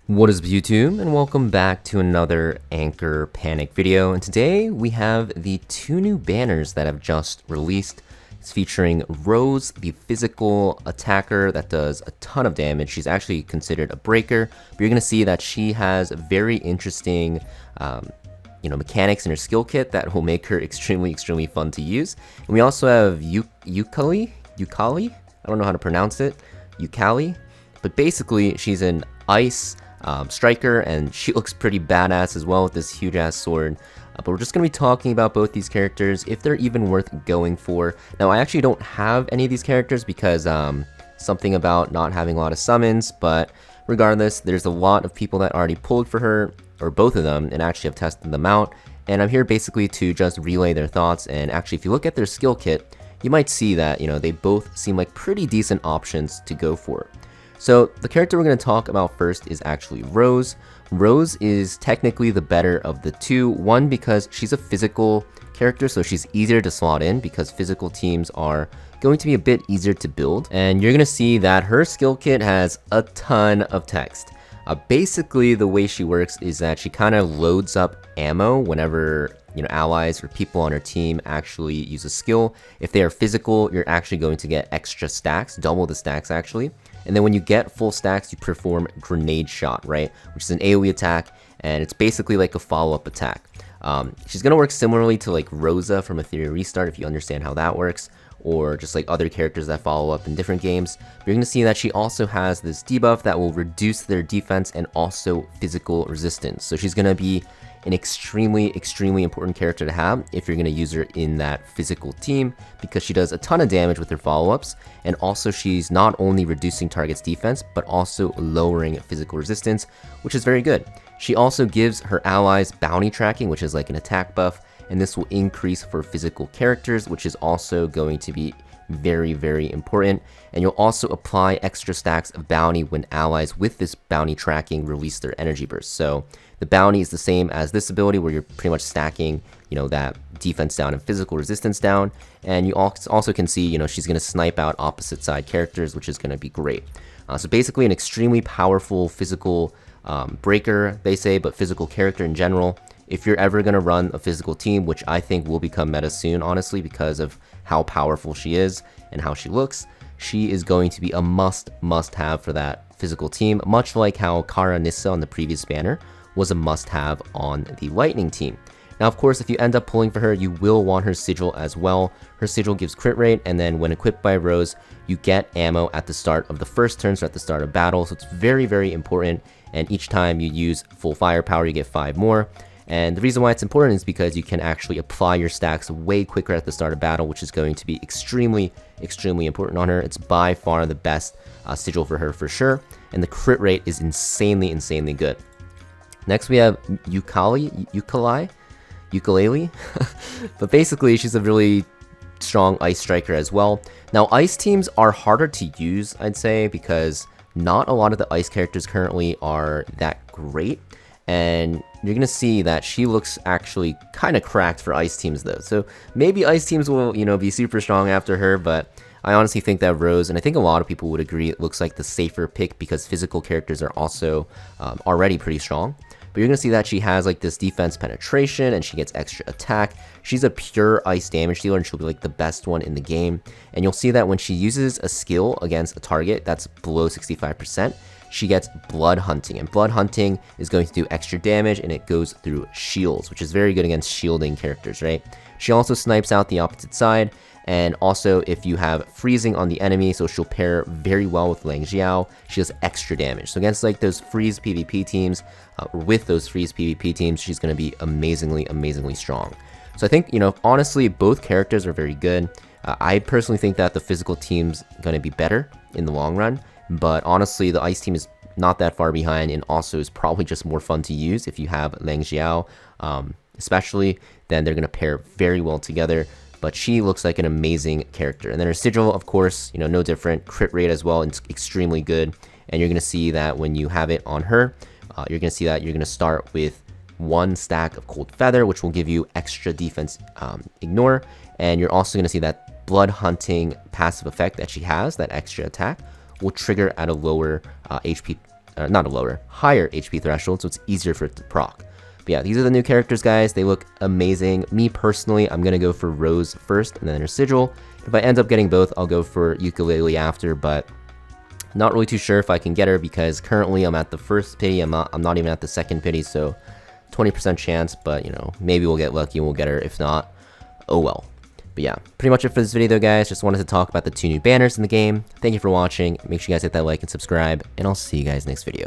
What is up, YouTube, and welcome back to another Anchor Panic video. And today we have the two new banners that have just released. It's featuring Rose, the physical attacker that does a ton of damage. She's actually considered a breaker, but you're going to see that she has very interesting mechanics in her skill kit that will make her extremely fun to use. And we also have Yukali, I don't know how to pronounce it, Yukali, but basically she's an ice striker, and she looks pretty badass as well with this huge ass sword. But we're just going to be talking about both these characters, if they're even worth going for. Now, I actually don't have any of these characters because something about not having a lot of summons, but regardless, there's a lot of people that already pulled for her, or both of them, and actually have tested them out. And I'm here basically to just relay their thoughts. And actually, if you look at their skill kit, you might see that, they both seem like pretty decent options to go for. So the character we're going to talk about first is actually Rose. Rose is technically the better of the two. One, because she's a physical character, so she's easier to slot in because physical teams are going to be a bit easier to build. And you're going to see that her skill kit has a ton of text. Basically, the way she works is that she kind of loads up ammo whenever allies or people on her team actually use a skill. If they are physical, you're actually going to get extra stacks, double the stacks actually. And then when you get full stacks, you perform Grenade Shot, right? Which is an AoE attack, and it's basically like a follow-up attack. She's going to work similarly to like Rosa from Ethereal Restart, if you understand how that works, or just like other characters that follow up in different games. But you're going to see that she also has this debuff that will reduce their defense and also physical resistance. So she's going to be an extremely important character to have if you're going to use her in that physical team, because she does a ton of damage with her follow-ups, and also she's not only reducing target's defense but also lowering physical resistance, which is very good. She also gives her allies bounty tracking, which is like an attack buff, and this will increase for physical characters, which is also going to be very important. And you'll also apply extra stacks of bounty when allies with this bounty tracking release their energy burst. So the bounty is the same as this ability, where you're pretty much stacking that defense down and physical resistance down. And you also can see she's going to snipe out opposite side characters, which is going to be great. So basically an extremely powerful physical breaker, they say, but physical character in general. If you're ever going to run a physical team, which I think will become meta soon, honestly, because of how powerful she is and how she looks, she is going to be a must-have for that physical team, much like how Kara Nissa on the previous banner was a must-have on the Lightning team. Now, of course, if you end up pulling for her, you will want her sigil as well. Her sigil gives crit rate, and then when equipped by Rose, you get ammo at the start of the first turn, so at the start of battle. So it's very important, and each time you use full firepower, you get 5 more. And the reason why it's important is because you can actually apply your stacks way quicker at the start of battle, which is going to be extremely important on her. It's by far the best sigil for her for sure, and the crit rate is insanely good. Next we have Eucaly, but basically she's a really strong ice striker as well. Now, ice teams are harder to use, I'd say, because not a lot of the ice characters currently are that great. And you're going to see that she looks actually kind of cracked for ice teams though. So maybe ice teams will, be super strong after her, but I honestly think that Rose, and I think a lot of people would agree, it looks like the safer pick because physical characters are also already pretty strong. But you're going to see that she has like this defense penetration, and she gets extra attack. She's a pure ice damage dealer, and she'll be like the best one in the game. And you'll see that when she uses a skill against a target that's below 65%, she gets Blood Hunting, and Blood Hunting is going to do extra damage, and it goes through shields, which is very good against shielding characters, right? She also snipes out the opposite side, and also if you have freezing on the enemy, so she'll pair very well with Lang Xiao, she does extra damage. So against like those freeze PvP teams, with those freeze PvP teams, she's going to be amazingly strong. So I think, honestly, both characters are very good. I personally think that the physical team's going to be better in the long run, but honestly, the ice team is not that far behind, and also is probably just more fun to use if you have Lang Xiao, especially. Then they're going to pair very well together. But she looks like an amazing character. And then her sigil, of course, no different. Crit rate as well, and it's extremely good. And you're going to see that when you have it on her, you're going to see that you're going to start with 1 stack of Cold Feather, which will give you extra defense ignore. And you're also going to see that Blood Hunting passive effect that she has, that extra attack, will trigger at a lower HP not a lower, higher HP threshold, so it's easier for it to proc. But yeah, these are the new characters, guys. They look amazing. Me personally, I'm gonna go for Rose first and then her sigil. If I end up getting both, I'll go for Ukulele after, but not really too sure if I can get her because currently I'm at the first pity. I'm not even at the second pity, so 20% chance, but you know, maybe we'll get lucky and we'll get her. If not, oh well. But yeah, pretty much it for this video though, guys. Just wanted to talk about the 2 new banners in the game. Thank you for watching. Make sure you guys hit that like and subscribe, and I'll see you guys next video.